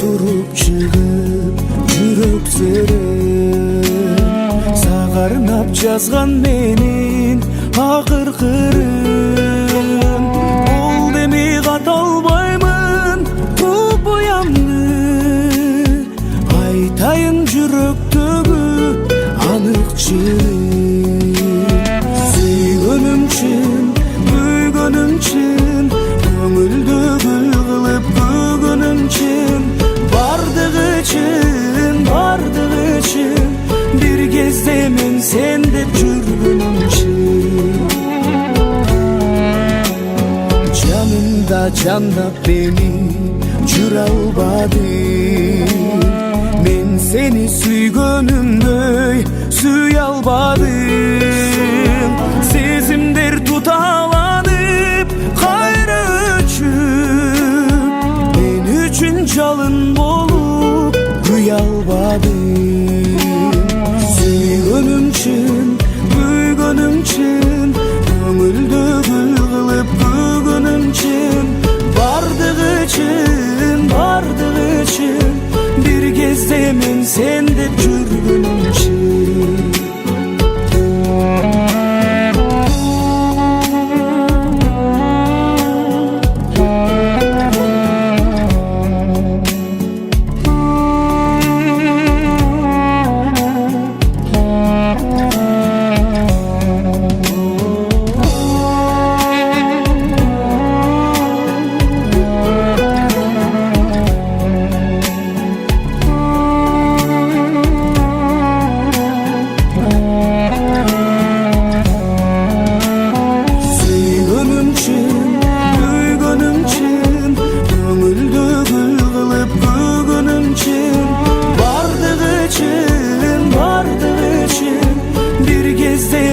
turup çıgıp жүрөк серен сагарнап жазган менин акыркырым бул деми ката албаймын туп уямды айтайын жүрөктөгү анык чын сүйгөнүм чын күйгөнүм чын көңүлдү гүл кылып көгөнүм чын бардыгы чын бир кезде мен сен деп жүргөнүм чын жанымда жандап мени жүрө албадым мен сени сүйгөнүмдөй сүйө албадым сезимдер туталанып кайра өчүп мен үчүн жалын болуп күйө албадым сүйгөнүм чын күйгөнүм чын көңүлдү гүл кылып көгөнүм чын бардыгы чын бир кезде мен сен деп жүргөнүм чын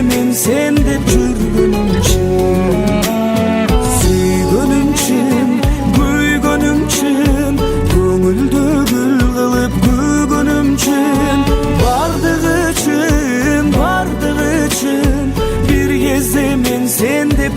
men sen dep жүргөнүm чын сүйгөнүм чын күйгөнүм чын көңүлдү гүл кылып көгөнүм чын бардыгы чын бир кезде мен сен деп